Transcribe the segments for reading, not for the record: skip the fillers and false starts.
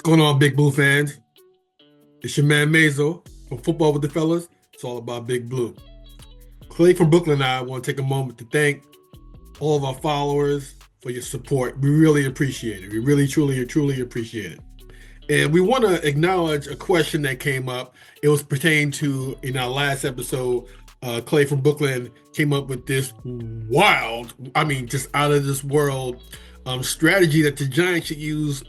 going on, Big Blue fans? It's your man Mazo from Football with the Fellas. It's all about Big Blue. Clay from Brooklyn and I want to take a moment to thank all of our followers for your support. We really appreciate it. We really, truly appreciate it. And we want to acknowledge a question that came up. It was pertaining to, in our last episode, Clay from Brooklyn came up with this wild, just out of this world strategy that the Giants should use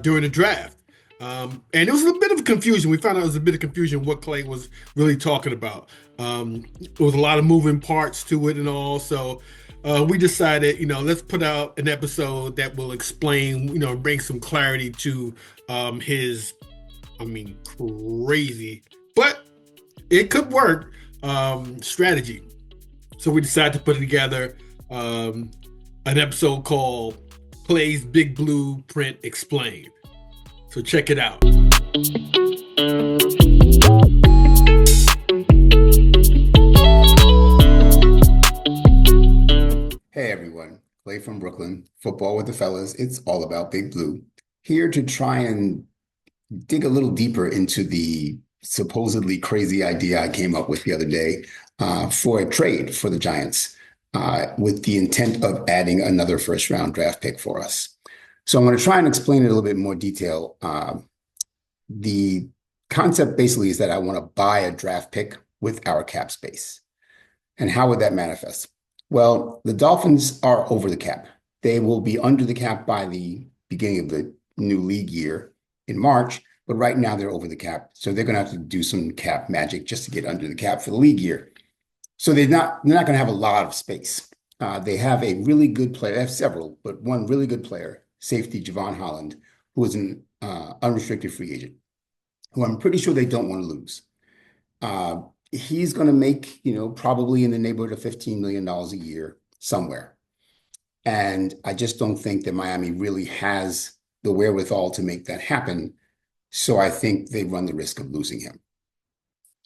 during the draft. And it was a bit of confusion. We found out it was a bit of confusion what Clay was really talking about. There was a lot of moving parts to it and all. So we decided, let's put out an episode that will explain, bring some clarity to his, crazy, but it could work strategy. So we decided to put together an episode called Clay's Big Blueprint Explained. So check it out. Hey everyone, Clay from Brooklyn, Football with the Fellas. It's all about Big Blue. Here to try and dig a little deeper into the supposedly crazy idea I came up with the other day for a trade for the Giants with the intent of adding another first-round draft pick for us. So I'm going to try and explain it in a little bit more detail. The concept basically is that I want to buy a draft pick with our cap space. And how would that manifest? Well, the Dolphins are over the cap. They will be under the cap by the beginning of the new league year in March, but right now they're over the cap. So they're going to have to do some cap magic just to get under the cap for the league year. So they're not going to have a lot of space. They have a really good player. They have several, but one really good player, safety Jevon Holland, who is an unrestricted free agent, who I'm pretty sure they don't want to lose. He's going to make, probably in the neighborhood of $15 million a year somewhere. And I just don't think that Miami really has the wherewithal to make that happen. So I think they run the risk of losing him.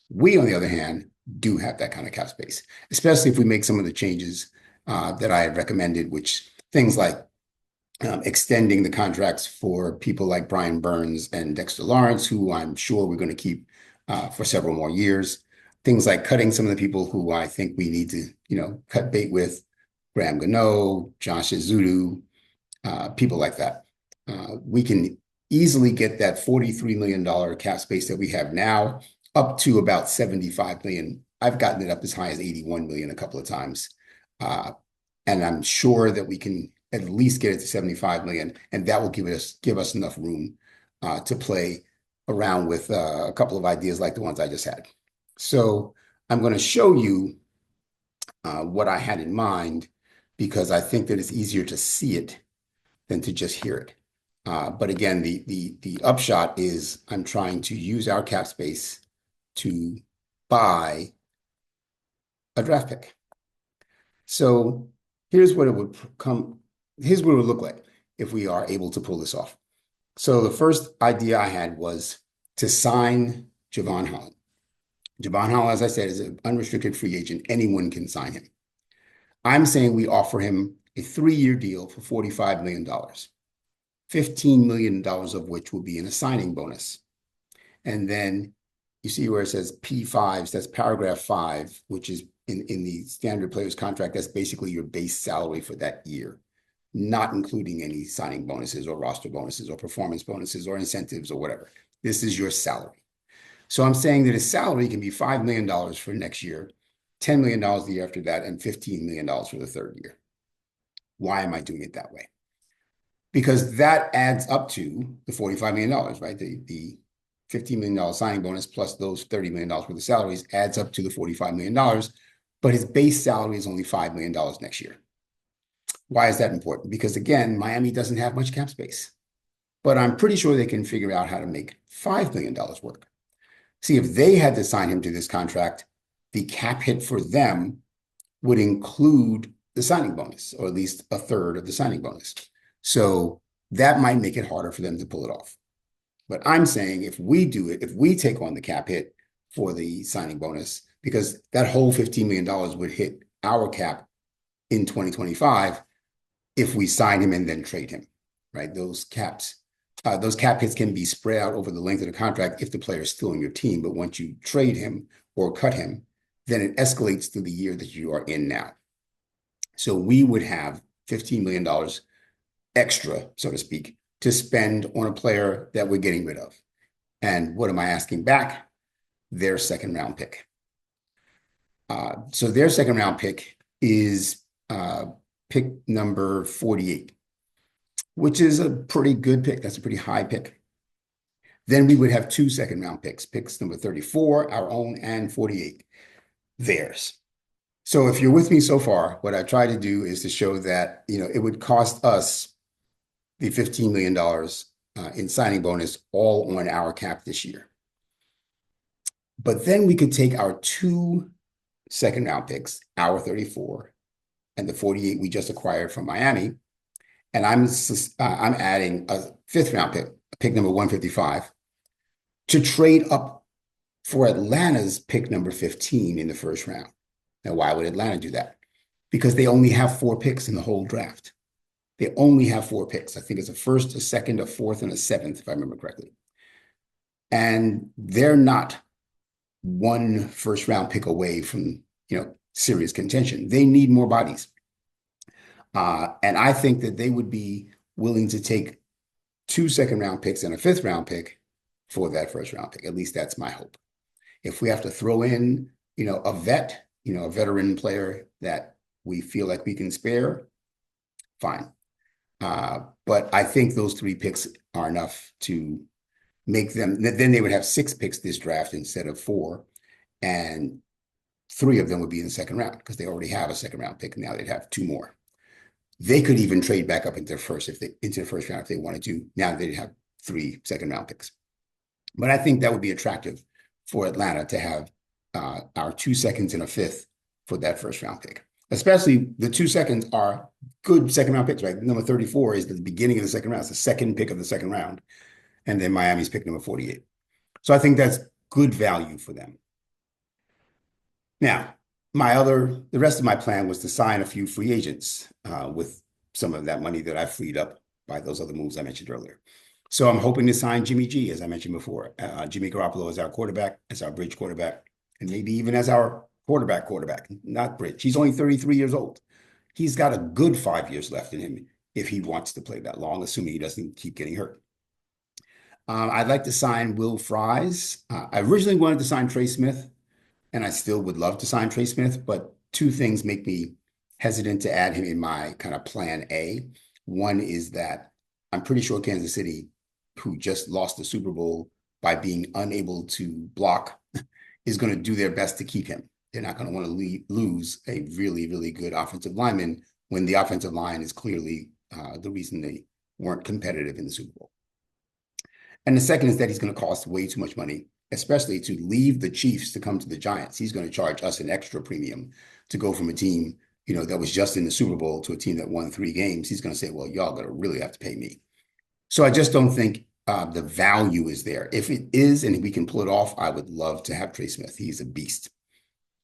We, on the other hand, do have that kind of cap space, especially if we make some of the changes that I have recommended, which things like extending the contracts for people like Brian Burns and Dexter Lawrence, who I'm sure we're going to keep for several more years. Things like cutting some of the people who I think we need to, cut bait with, Graham Gano, Josh Ezeudu, people like that. We can easily get that $43 million cap space that we have now up to about $75 million. I've gotten it up as high as $81 million a couple of times. And I'm sure that we can at least get it to $75 million, and that will give us enough room to play around with a couple of ideas like the ones I just had. So I'm going to show you what I had in mind, because I think that it's easier to see it than to just hear it. But again, the upshot is I'm trying to use our cap space to buy a draft pick. So here's what it would look like if we are able to pull this off. So the first idea I had was to sign Jevon Holland. Jevon Holland, as I said, is an unrestricted free agent. Anyone can sign him. I'm saying we offer him a 3-year deal for $45 million, $15 million of which will be in a signing bonus. And then you see where it says P5s, that's paragraph 5, which is in the standard player's contract. That's basically your base salary for that year, not including any signing bonuses or roster bonuses or performance bonuses or incentives or whatever. This is your salary. So I'm saying that his salary can be $5 million for next year, $10 million the year after that, and $15 million for the third year. Why am I doing it that way? Because that adds up to the $45 million, right? The $15 million signing bonus plus those $30 million worth of salaries adds up to the $45 million, but his base salary is only $5 million next year. Why is that important? Because again, Miami doesn't have much cap space, but I'm pretty sure they can figure out how to make $5 million work. See, if they had to sign him to this contract, the cap hit for them would include the signing bonus, or at least a third of the signing bonus. So that might make it harder for them to pull it off. But I'm saying if we do it, if we take on the cap hit for the signing bonus, because that whole $15 million would hit our cap in 2025 if we sign him and then trade him, right? Those caps those cap hits can be spread out over the length of the contract if the player is still on your team. But once you trade him or cut him, then it escalates to the year that you are in now. So we would have $15 million extra, so to speak, to spend on a player that we're getting rid of. And what am I asking back? Their second round pick. So their second round pick is pick number 48, which is a pretty good pick. That's a pretty high pick. Then we would have 2 second round picks, picks number 34, our own, and 48, theirs. So if you're with me so far, what I try to do is to show that, it would cost us the $15 million in signing bonus all on our cap this year. But then we could take our 2 second round picks, our 34 and the 48 we just acquired from Miami, and I'm adding a 5th round pick number 155, to trade up for Atlanta's pick number 15 in the first round. Now, why would Atlanta do that? Because they only have 4 picks in the whole draft. They only have 4 picks. I think it's a 1st, a 2nd, a 4th, and a 7th, if I remember correctly. And they're not 1 first round pick away from, serious contention. They need more bodies. And I think that they would be willing to take 2 second round picks and a 5th round pick for that first round pick. At least that's my hope. If we have to throw in, a vet, a veteran player that we feel like we can spare, fine. But I think those 3 picks are enough to make them, then they would have 6 picks this draft instead of 4. And 3 of them would be in the second round because they already have a second round pick. Now they'd have 2 more. They could even trade back up into the first round if they wanted to. Now they'd have 3 second round picks. But I think that would be attractive for Atlanta to have our 2 seconds and a 5th for that first round pick. Especially the 2 seconds are good second round picks, right? Number 34 is the beginning of the second round. It's the second pick of the second round. And then Miami's pick number 48. So I think that's good value for them. Now, the rest of my plan was to sign a few free agents with some of that money that I freed up by those other moves I mentioned earlier. So I'm hoping to sign Jimmy G, as I mentioned before. Jimmy Garoppolo as our quarterback, as our bridge quarterback, and maybe even as our quarterback, not bridge. He's only 33 years old. He's got a good 5 years left in him if he wants to play that long, assuming he doesn't keep getting hurt. I'd like to sign Will Fries. I originally wanted to sign Trey Smith, and I still would love to sign Trey Smith, but 2 things make me hesitant to add him in my kind of plan A. One is that I'm pretty sure Kansas City, who just lost the Super Bowl by being unable to block, is going to do their best to keep him. They're not going to want to lose a really, really good offensive lineman when the offensive line is clearly the reason they weren't competitive in the Super Bowl. And the second is that he's going to cost way too much money, especially to leave the Chiefs to come to the Giants. He's going to charge us an extra premium to go from a team, that was just in the Super Bowl to a team that won 3 games. He's going to say, well, y'all going to really have to pay me. So I just don't think the value is there. If it is, and we can pull it off, I would love to have Trey Smith. He's a beast.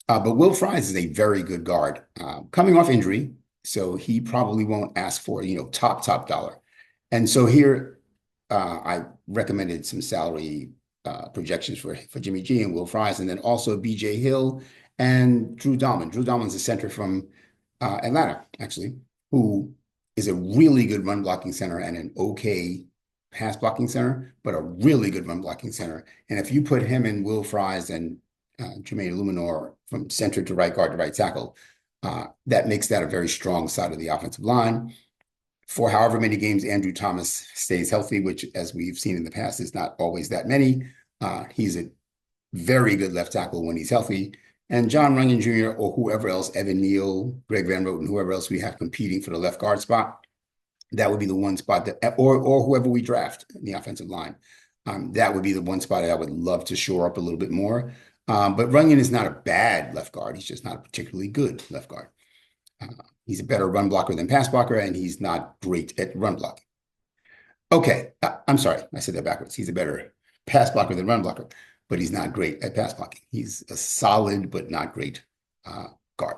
But Will Fries is a very good guard, coming off injury. So he probably won't ask for, top dollar. And so here I recommended some salary projections for Jimmy G and Will Fries, and then also BJ Hill and Drew Dalman. Drew Dalman's a center from Atlanta, actually, who is a really good run blocking center and an okay pass blocking center, but a really good run blocking center. And if you put him and Will Fries and Jermaine Illuminor from center to right guard to right tackle, that makes that a very strong side of the offensive line. For however many games Andrew Thomas stays healthy, which, as we've seen in the past, is not always that many, he's a very good left tackle when he's healthy. And John Runyon Jr. or whoever else, Evan Neal, Greg Van Roten, whoever else we have competing for the left guard spot, that would be the one spot that, or whoever we draft in the offensive line, that would be the one spot that I would love to shore up a little bit more. But Runyon is not a bad left guard. He's just not a particularly good left guard. He's a better run blocker than pass blocker, and he's not great at run blocking. Okay, I'm sorry, I said that backwards. He's a better pass blocker than run blocker, but he's not great at pass blocking. He's a solid but not great guard.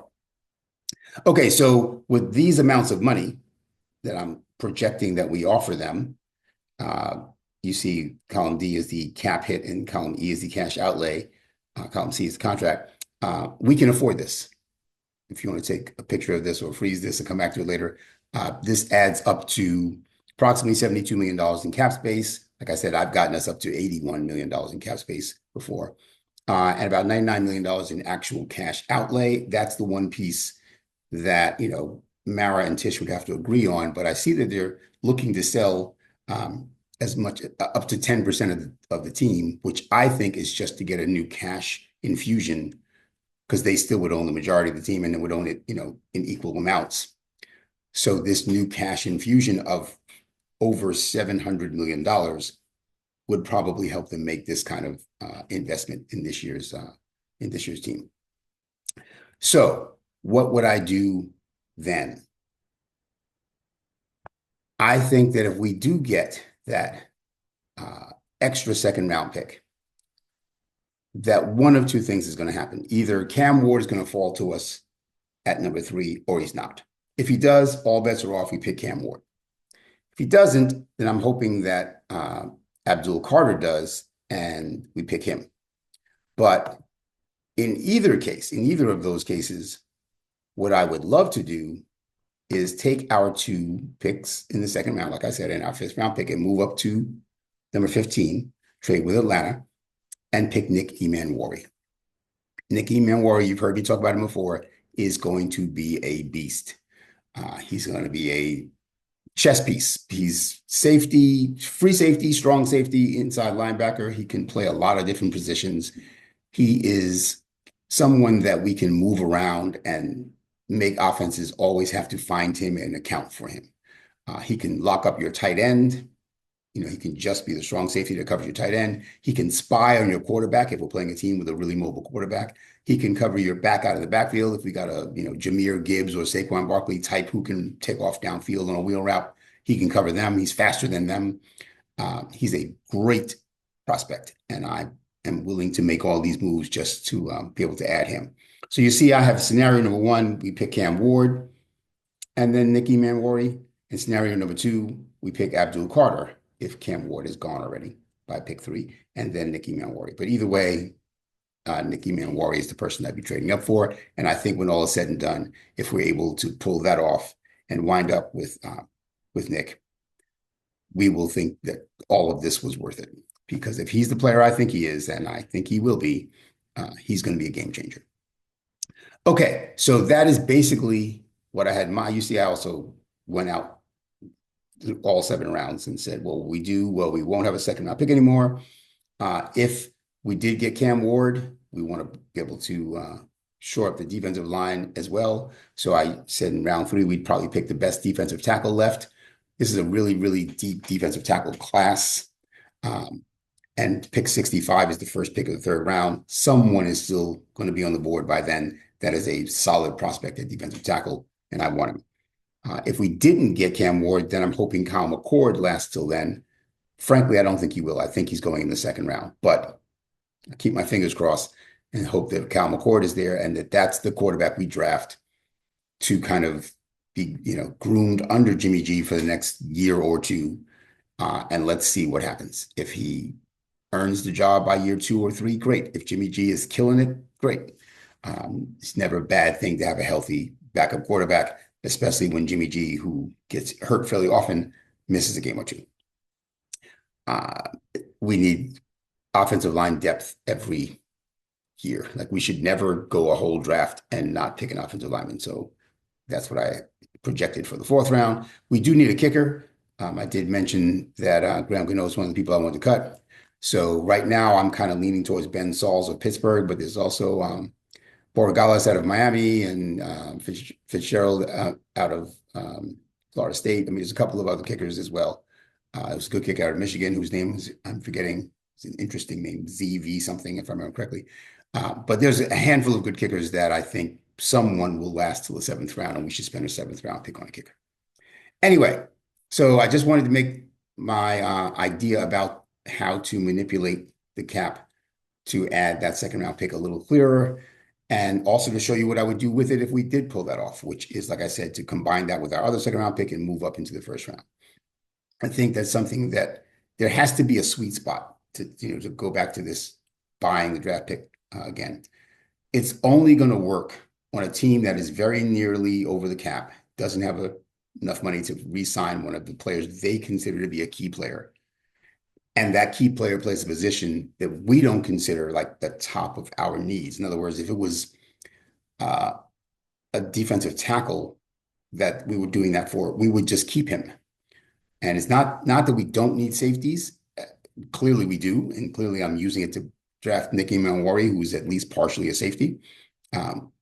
Okay, so with these amounts of money that I'm projecting that we offer them, you see column D is the cap hit and column E is the cash outlay. Column C is the contract. We can afford this. If you want to take a picture of this or freeze this and come back to it later, this adds up to approximately $72 million in cap space. Like I said, I've gotten us up to $81 million in cap space before, and about $99 million in actual cash outlay. That's the one piece that, Mara and Tish would have to agree on, but I see that they're looking to sell as much up to 10% of the team, which I think is just to get a new cash infusion because they still would own the majority of the team and then would own it, in equal amounts. So this new cash infusion of over $700 million would probably help them make this kind of investment in this year's team. So what would I do then? I think that if we do get that extra second round pick, that one of two things is going to happen. Either Cam Ward is going to fall to us at number 3, or he's not. If he does, all bets are off. We pick Cam Ward. If he doesn't, then I'm hoping that Abdul Carter does, and we pick him. But in either of those cases, what I would love to do is take our 2 picks in the second round, like I said, and our 5th round pick, and move up to number 15, trade with Atlanta, and pick Nick Emmanwori. Nick Emmanwori, you've heard me talk about him before, is going to be a beast. He's going to be a chess piece. He's safety, free safety, strong safety, inside linebacker. He can play a lot of different positions. He is someone that we can move around and make offenses always have to find him and account for him. He can lock up your tight end. He can just be the strong safety that covers your tight end. He can spy on your quarterback if we're playing a team with a really mobile quarterback. He can cover your back out of the backfield if we got a Jahmyr Gibbs or Saquon Barkley type who can take off downfield on a wheel route. He can cover them. He's faster than them. He's a great prospect, and I am willing to make all these moves just to be able to add him. So you see, I have scenario number 1, we pick Cam Ward, and then Nick Emmanwori. In scenario number 2, we pick Abdul Carter if Cam Ward is gone already by pick 3, and then Nick Emmanwori. But either way, Nick Emmanwori is the person I'd be trading up for. And I think when all is said and done, if we're able to pull that off and wind up with Nick, we will think that all of this was worth it. Because if he's the player I think he is, and I think he will be, he's going to be a game changer. Okay, so that is basically what I had in mind. You see, I also went out all 7 rounds and said, well, we won't have a second round pick anymore. If we did get Cam Ward, we want to be able to shore up the defensive line as well. So I said in round 3, we'd probably pick the best defensive tackle left. This is a really, really deep defensive tackle class. And pick 65 is the first pick of the 3rd round. Someone is still going to be on the board by then. That is a solid prospect at defensive tackle, and I want him. If we didn't get Cam Ward, then I'm hoping Kyle McCord lasts till then. Frankly, I don't think he will. I think he's going in the 2nd round, but I keep my fingers crossed and hope that Kyle McCord is there and that's the quarterback we draft to kind of be, groomed under Jimmy G for the next year or 2. And let's see what happens. If he earns the job by year 2 or 3, great. If Jimmy G is killing it, great. It's never a bad thing to have a healthy backup quarterback, especially when Jimmy G, who gets hurt fairly often, misses a game or 2. We need offensive line depth every year. Like, we should never go a whole draft and not pick an offensive lineman. So that's what I projected for the 4th round. We do need a kicker. I did mention that Graham Gano is one of the people I want to cut. So right now I'm kind of leaning towards Ben Sauls of Pittsburgh, but there's also Borregales out of Miami and Fitzgerald out of Florida State. I mean, there's a couple of other kickers as well. It was a good kicker out of Michigan, whose name I'm forgetting. It's an interesting name, ZV something, if I remember correctly. But there's a handful of good kickers that I think someone will last till the 7th round, and we should spend a 7th round pick on a kicker. Anyway, so I just wanted to make my idea about how to manipulate the cap to add that 2nd round pick a little clearer, and also to show you what I would do with it if we did pull that off, which is, like I said, to combine that with our other 2nd round pick and move up into the 1st round. I think that's something that there has to be a sweet spot to go back to this buying the draft pick again. It's only going to work on a team that is very nearly over the cap, doesn't have enough money to re-sign one of the players they consider to be a key player. And that key player plays a position that we don't consider like the top of our needs. In other words, if it was a defensive tackle that we were doing that for, we would just keep him. And it's not that we don't need safeties. Clearly we do. And clearly I'm using it to draft Nick Emmanwori, who's at least partially a safety.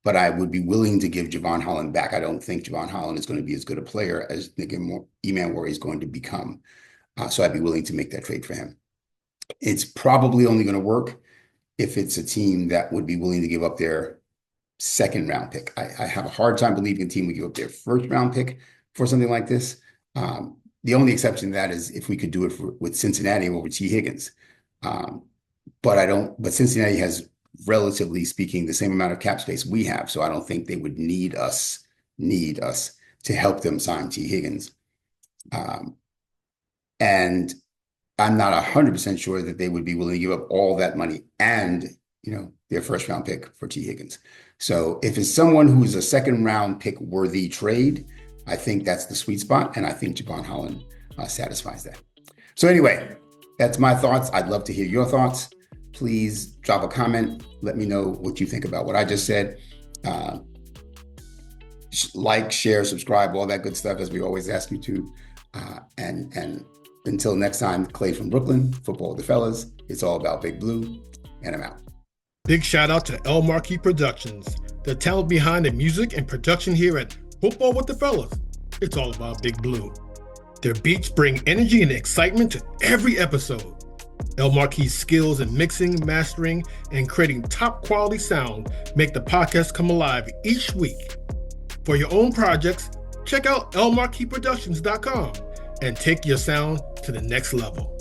But I would be willing to give Jevon Holland back. I don't think Jevon Holland is going to be as good a player as Nick Emmanwori is going to become. So I'd be willing to make that trade for him. It's probably only going to work if it's a team that would be willing to give up their second round pick. I have a hard time believing a team would give up their first round pick for something like this. The only exception to that is if we could do it with Cincinnati over T. Higgins. But Cincinnati has, relatively speaking, the same amount of cap space we have. So I don't think they would need us to help them sign T. Higgins. And I'm not 100% sure that they would be willing to give up all that money and, their first round pick for T. Higgins. So if it's someone who's a second round pick worthy trade, I think that's the sweet spot. And I think Jevon Holland satisfies that. So anyway, that's my thoughts. I'd love to hear your thoughts. Please drop a comment. Let me know what you think about what I just said. Like, share, subscribe, all that good stuff, as we always ask you to. And until next time, Clay from Brooklyn, Football with the Fellas. It's all about Big Blue, and I'm out. Big shout out to El Marquis Productions, the talent behind the music and production here at Football with the Fellas. It's all about Big Blue. Their beats bring energy and excitement to every episode. El Marquis' skills in mixing, mastering, and creating top quality sound make the podcast come alive each week. For your own projects, check out elmarquisproductions.com and take your sound to the next level.